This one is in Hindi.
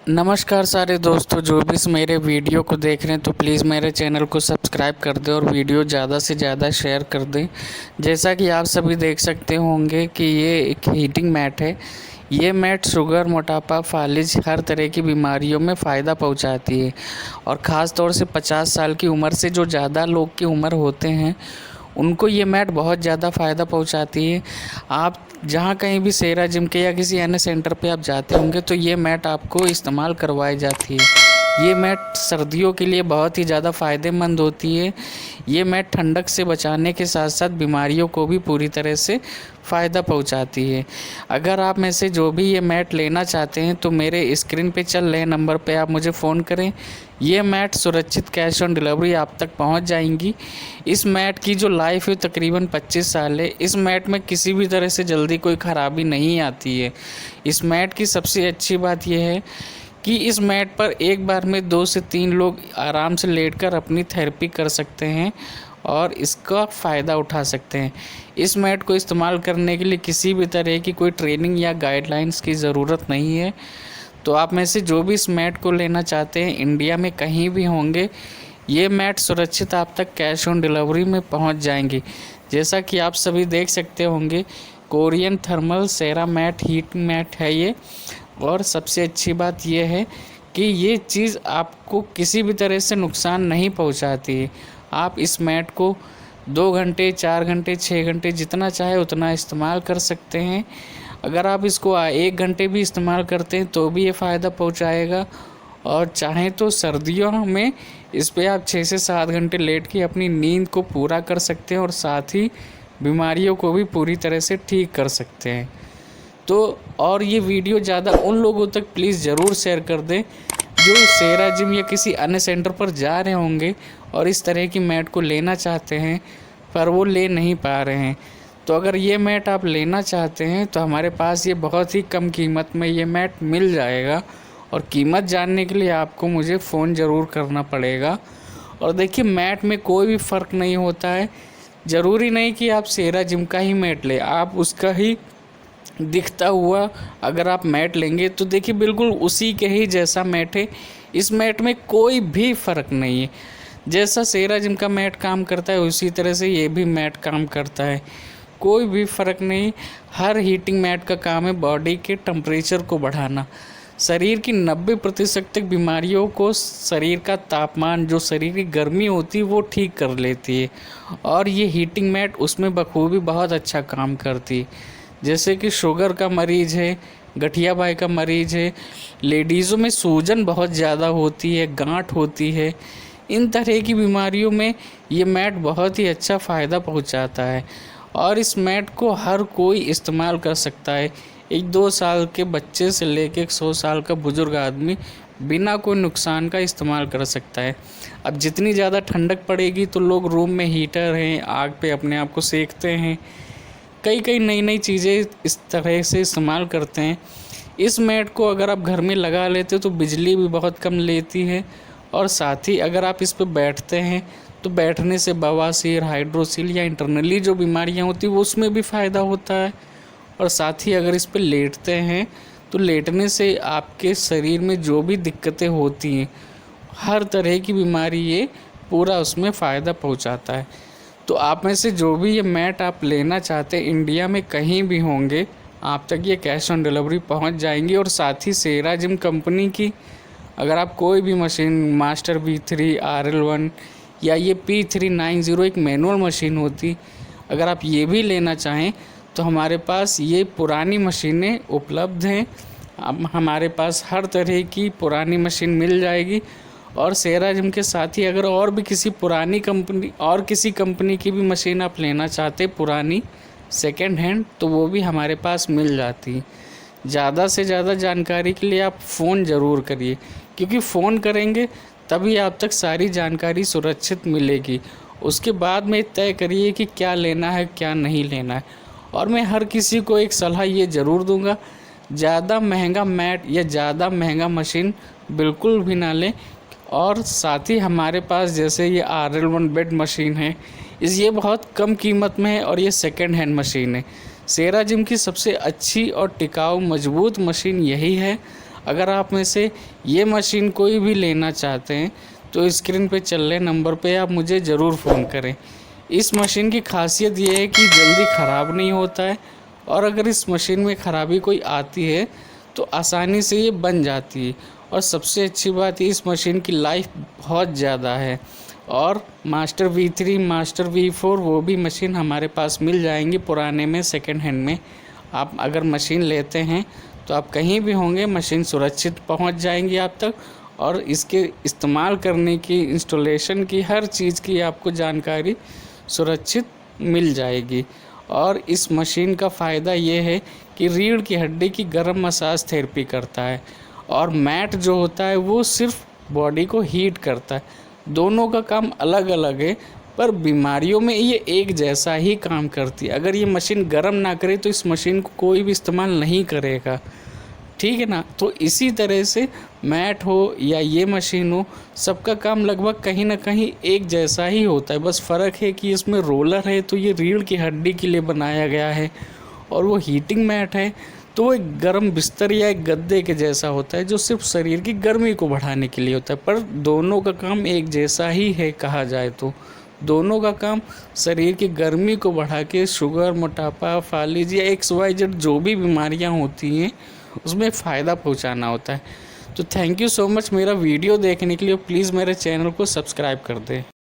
नमस्कार सारे दोस्तों, जो भी इस मेरे वीडियो को देख रहे हैं तो प्लीज़ मेरे चैनल को सब्सक्राइब कर दें और वीडियो ज़्यादा से ज़्यादा शेयर कर दें। जैसा कि आप सभी देख सकते होंगे कि ये एक हीटिंग मैट है। ये मैट शुगर, मोटापा, फालिज हर तरह की बीमारियों में फ़ायदा पहुंचाती है और ख़ास तौर से 50 साल की उम्र से जो ज़्यादा लोग की उम्र होते हैं उनको ये मैट बहुत ज़्यादा फ़ायदा पहुंचाती है। आप जहाँ कहीं भी सेरा जिम के या किसी अन्य सेंटर पे आप जाते होंगे तो ये मैट आपको इस्तेमाल करवाई जाती है। ये मैट सर्दियों के लिए बहुत ही ज़्यादा फ़ायदेमंद होती है। ये मैट ठंडक से बचाने के साथ साथ बीमारियों को भी पूरी तरह से फ़ायदा पहुंचाती है। अगर आप में से जो भी ये मैट लेना चाहते हैं तो मेरे स्क्रीन पे चल रहे नंबर पे आप मुझे फ़ोन करें। ये मैट सुरक्षित कैश ऑन डिलीवरी आप तक पहुंच जाएंगी। इस मैट की जो लाइफ है तकरीबन 25 साल है। इस मैट में किसी भी तरह से जल्दी कोई ख़राबी नहीं आती है। इस मैट की सबसे अच्छी बात यह है कि इस मैट पर एक बार में 2 से 3 लोग आराम से लेटकर अपनी थेरेपी कर सकते हैं और इसका फ़ायदा उठा सकते हैं। इस मैट को इस्तेमाल करने के लिए किसी भी तरह की कोई ट्रेनिंग या गाइडलाइंस की ज़रूरत नहीं है। तो आप में से जो भी इस मैट को लेना चाहते हैं, इंडिया में कहीं भी होंगे, ये मैट सुरक्षित आप तक कैश ऑन डिलीवरी में पहुंच जाएंगी। जैसा कि आप सभी देख सकते होंगे, कोरियन थर्मल सेरा मैट हीटिंग मैट है ये। और सबसे अच्छी बात यह है कि ये चीज़ आपको किसी भी तरह से नुकसान नहीं पहुंचाती है। आप इस मैट को 2 घंटे, 4 घंटे, 6 घंटे जितना चाहे उतना इस्तेमाल कर सकते हैं। अगर आप इसको 1 घंटे भी इस्तेमाल करते हैं तो भी ये फ़ायदा पहुंचाएगा और चाहें तो सर्दियों में इस पे आप 6 से 7 घंटे लेट के अपनी नींद को पूरा कर सकते हैं और साथ ही बीमारियों को भी पूरी तरह से ठीक कर सकते हैं। तो और ये वीडियो ज़्यादा उन लोगों तक प्लीज़ ज़रूर शेयर कर दें जो सेरा जिम या किसी अन्य सेंटर पर जा रहे होंगे और इस तरह की मैट को लेना चाहते हैं पर वो ले नहीं पा रहे हैं। तो अगर ये मैट आप लेना चाहते हैं तो हमारे पास ये बहुत ही कम कीमत में ये मैट मिल जाएगा। और कीमत जानने के लिए आपको मुझे फ़ोन ज़रूर करना पड़ेगा। और देखिए, मैट में कोई भी फ़र्क नहीं होता है। ज़रूरी नहीं कि आप सेरा जिम का ही मैट लें, आप उसका ही दिखता हुआ अगर आप मैट लेंगे तो देखिए बिल्कुल उसी के ही जैसा मैट है। इस मैट में कोई भी फ़र्क नहीं है। जैसा सेरा जिम का मैट काम करता है उसी तरह से ये भी मैट काम करता है। कोई भी फ़र्क नहीं। हर हीटिंग मैट का काम है बॉडी के टेम्परेचर को बढ़ाना। शरीर की 90% तक बीमारियों को शरीर का तापमान, जो शरीर की गर्मी होती है, वो ठीक कर लेती है और ये हीटिंग मैट उसमें बखूबी बहुत अच्छा काम करती है। जैसे कि शुगर का मरीज़ है, गठिया भाई का मरीज़ है, लेडीज़ों में सूजन बहुत ज़्यादा होती है, गांठ होती है, इन तरह की बीमारियों में ये मैट बहुत ही अच्छा फ़ायदा पहुंचाता है। और इस मैट को हर कोई इस्तेमाल कर सकता है। 1-2 साल के बच्चे से लेकर 100 साल का बुज़ुर्ग आदमी बिना कोई नुकसान का इस्तेमाल कर सकता है। अब जितनी ज़्यादा ठंडक पड़ेगी तो लोग रूम में हीटर हैं, आग पे अपने आप को सेकते हैं, कई नई चीज़ें इस तरह से इस्तेमाल करते हैं। इस मैट को अगर आप घर में लगा लेते हो तो बिजली भी बहुत कम लेती है और साथ ही अगर आप इस पर बैठते हैं तो बैठने से बवासीर, हाइड्रोसील या इंटरनली जो बीमारियां होती हैं वो उसमें भी फ़ायदा होता है। और साथ ही अगर इस पर लेटते हैं तो लेटने से आपके शरीर में जो भी दिक्कतें होती हैं, हर तरह की बीमारी ये पूरा उसमें फ़ायदा पहुंचाता है। तो आप में से जो भी ये मैट आप लेना चाहते हैं, इंडिया में कहीं भी होंगे, आप तक ये कैश ऑन डिलीवरी पहुंच जाएंगी। और साथ ही सेरा जिम कंपनी की अगर आप कोई भी मशीन, मास्टर V3, RL1 या ये P390 एक मैनुअल मशीन होती, अगर आप ये भी लेना चाहें तो हमारे पास ये पुरानी मशीनें उपलब्ध हैं। अब हमारे पास हर तरह की पुरानी मशीन मिल जाएगी। और सेरा जिम के साथ ही अगर और भी किसी पुरानी कंपनी और किसी कंपनी की भी मशीन आप लेना चाहते पुरानी सेकेंड हैंड, तो वो भी हमारे पास मिल जाती है। ज़्यादा से ज़्यादा जानकारी के लिए आप फ़ोन ज़रूर करिए, क्योंकि फ़ोन करेंगे तभी आप तक सारी जानकारी सुरक्षित मिलेगी। उसके बाद में तय करिए कि क्या लेना है, क्या नहीं लेना है। और मैं हर किसी को एक सलाह ये ज़रूर दूंगा, ज़्यादा महंगा मैट या ज़्यादा महंगा मशीन बिल्कुल भी ना लें। और साथ ही हमारे पास जैसे ये RL1 बेड मशीन है, ये बहुत कम कीमत में है और ये सेकेंड हैंड मशीन है। सेरा जिम की सबसे अच्छी और टिकाऊ मजबूत मशीन यही है। अगर आप में से ये मशीन कोई भी लेना चाहते हैं तो स्क्रीन पे चल रहे नंबर पे आप मुझे ज़रूर फ़ोन करें। इस मशीन की खासियत ये है कि जल्दी ख़राब नहीं होता है, और अगर इस मशीन में ख़राबी कोई आती है तो आसानी से ये बन जाती है। और सबसे अच्छी बात इस मशीन की लाइफ बहुत ज़्यादा है। और मास्टर V3, मास्टर V4 वो भी मशीन हमारे पास मिल जाएंगी पुराने में, सेकंड हैंड में। आप अगर मशीन लेते हैं तो आप कहीं भी होंगे मशीन सुरक्षित पहुंच जाएंगी आप तक, और इसके इस्तेमाल करने की, इंस्टॉलेशन की, हर चीज़ की आपको जानकारी सुरक्षित मिल जाएगी। और इस मशीन का फ़ायदा ये है कि रीढ़ की हड्डी की गर्म मसाज थेरेपी करता है, और मैट जो होता है वो सिर्फ बॉडी को हीट करता है। दोनों का काम अलग अलग है, पर बीमारियों में ये एक जैसा ही काम करती है। अगर ये मशीन गर्म ना करे तो इस मशीन को कोई भी इस्तेमाल नहीं करेगा, ठीक है ना। तो इसी तरह से मैट हो या ये मशीन हो, सबका काम लगभग कहीं ना कहीं एक जैसा ही होता है। बस फ़र्क है कि इसमें रोलर है तो ये रीढ़ की हड्डी के लिए बनाया गया है, और वो हीटिंग मैट है तो वो एक गर्म बिस्तर या एक गद्दे के जैसा होता है जो सिर्फ शरीर की गर्मी को बढ़ाने के लिए होता है। पर दोनों का काम एक जैसा ही है कहा जाए तो। दोनों का काम शरीर की गर्मी को बढ़ा के शुगर, मोटापा, फालिज या XYZ जो भी बीमारियां होती हैं उसमें फ़ायदा पहुंचाना होता है। तो थैंक यू सो मच मेरा वीडियो देखने के लिए। प्लीज़ मेरे चैनल को सब्सक्राइब कर दें।